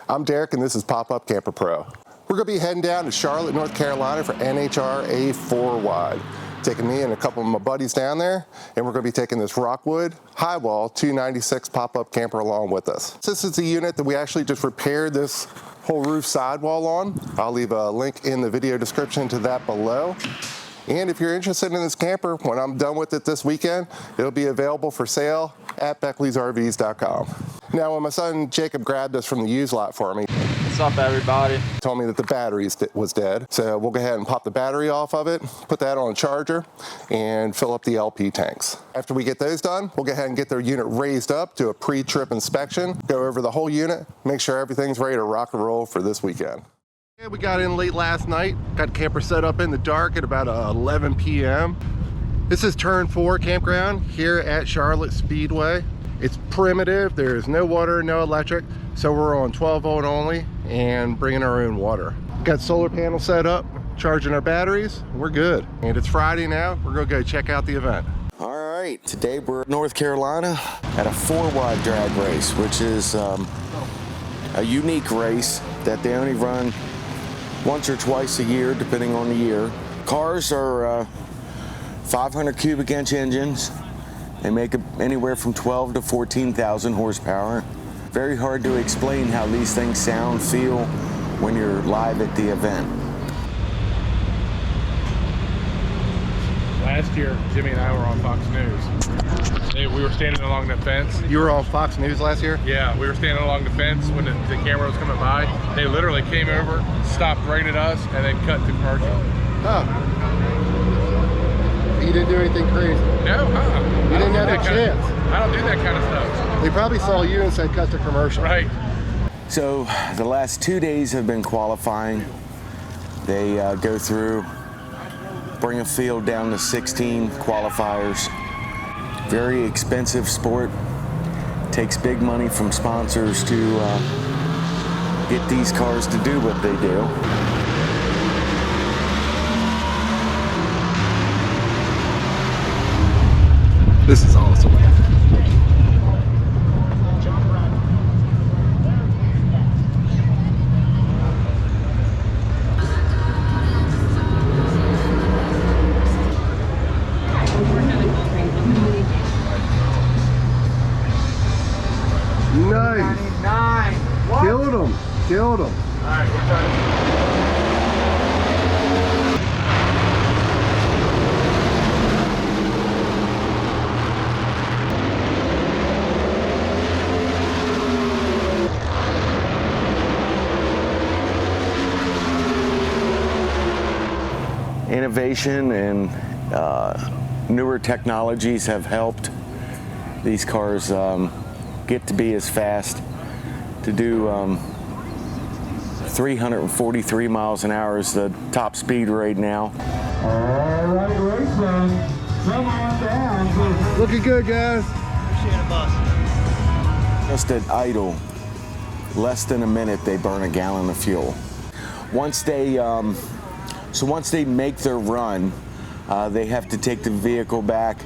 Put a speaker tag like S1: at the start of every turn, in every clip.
S1: I'm Derek and this is Pop-Up Camper Pro. We're going to be heading down to Charlotte, North Carolina for NHRA 4-Wide. Taking me and a couple of my buddies down there, and we're going to be taking this Rockwood highwall 296 pop-up camper along with us. This is a unit that we actually just repaired this whole roof sidewall on. I'll leave a link in the video description to that below. And if you're interested in this camper, when I'm done with it this weekend, it'll be available for sale at Beckley'sRVs.com. Now, when my son Jacob grabbed this from the used lot for me,
S2: what's up, everybody?
S1: Told me that the battery was dead. So we'll go ahead and pop the battery off of it, put that on a charger, and fill up the LP tanks. After we get those done, we'll go ahead and get their unit raised up to a pre-trip inspection, go over the whole unit, make sure everything's ready to rock and roll for this weekend. Yeah, we got in late last night, got the camper set up in the dark at about 11 p.m. This is Turn 4 campground here at Charlotte Speedway. It's primitive, there's no water, no electric, so we're on 12 volt only and bringing our own water. Got solar panel set up, charging our batteries, we're good. And it's Friday now, we're gonna go check out the event.
S3: All right, today we're in North Carolina at a 4-wide drag race, which is a unique race that they only run once or twice a year, depending on the year. Cars are 500 cubic inch engines. They make anywhere from 12 to 14,000 horsepower. Very hard to explain how these things sound, feel when you're live at the event.
S4: Last year, Jimmy and I were on Fox News. We were standing along the fence.
S1: You were on Fox News last year?
S4: Yeah, we were standing along the fence when the camera was coming by. They literally came over, stopped right at us, and then cut to commercial.
S1: Oh. You didn't do anything crazy?
S4: No,
S1: You didn't have a chance.
S4: I don't do that kind of stuff.
S1: They probably saw you and said cut to commercial.
S4: Right.
S3: So the last 2 days have been qualifying. They go through, bring a field down to 16 qualifiers. Very expensive sport. Takes big money from sponsors to get these cars to do what they do.
S1: This is awesome. Nice.
S2: 99. What?
S1: Killed him. Killed him.
S4: All right, we're done.
S3: Innovation and newer technologies have helped these cars get to be as fast. To do 343 miles an hour is the top speed right now.
S5: All right, raceman, come on down.
S1: Looking good, guys.
S3: Just at idle, less than a minute, they burn a gallon of fuel. Once they make their run, they have to take the vehicle back.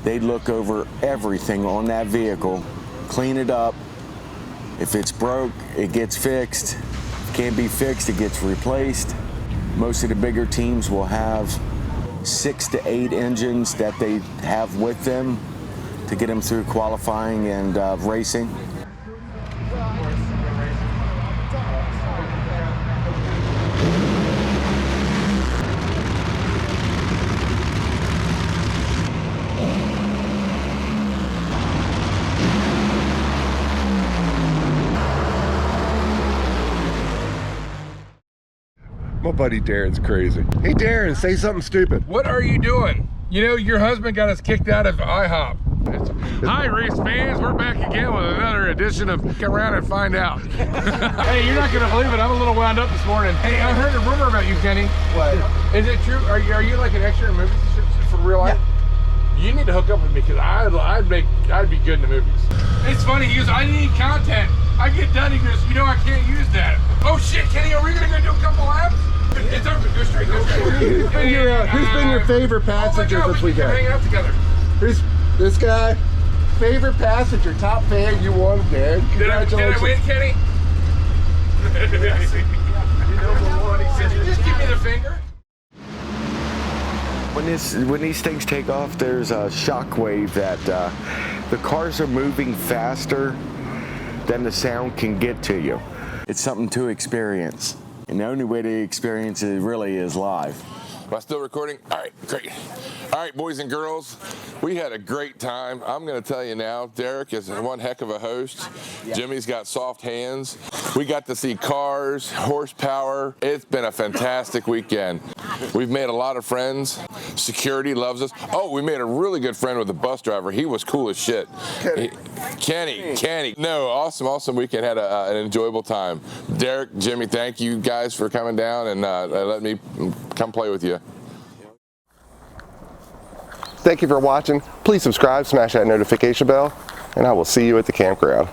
S3: They look over everything on that vehicle, clean it up. If it's broke, it gets fixed. If it can't be fixed, it gets replaced. Most of the bigger teams will have 6 to 8 engines that they have with them to get them through qualifying and racing.
S1: My buddy Darren's crazy. Hey Darren, say something stupid.
S4: What are you doing? You know, your husband got us kicked out of IHOP. Hi, race fans. We're back again with another edition of Get Around and Find Out. Hey, you're not going to believe it. I'm a little wound up this morning. Hey, I heard a rumor about you, Kenny.
S2: What?
S4: Is it true? Are you like an extra in movies for real life? Yeah. You need to hook up with me because I'd be good in the movies. It's funny. He goes, I need content. I get done. He goes, you know, I can't use that. Oh shit, Kenny, are we going to go do a couple laps? It's over. Go straight.
S1: Who's been your favorite passenger this weekend?
S4: Hang out together.
S1: Who's this guy? Favorite passenger, top fan, you won, man. Congratulations.
S4: Did I win, Kenny?
S3: when these things take off, there's a shock wave that the cars are moving faster than the sound can get to you. It's something to experience, and the only way to experience it really is live.
S6: Am I still recording? All right, great. All right, boys and girls, we had a great time. I'm going to tell you now, Derek is one heck of a host. Jimmy's got soft hands. We got to see cars, horsepower. It's been a fantastic weekend. We've made a lot of friends. Security loves us. Oh, we made a really good friend with the bus driver. He was cool as shit. Kenny. No, awesome weekend. Had an enjoyable time. Derek, Jimmy, thank you guys for coming down and letting me come play with you.
S1: Thank you for watching. Please subscribe, smash that notification bell, and I will see you at the campground.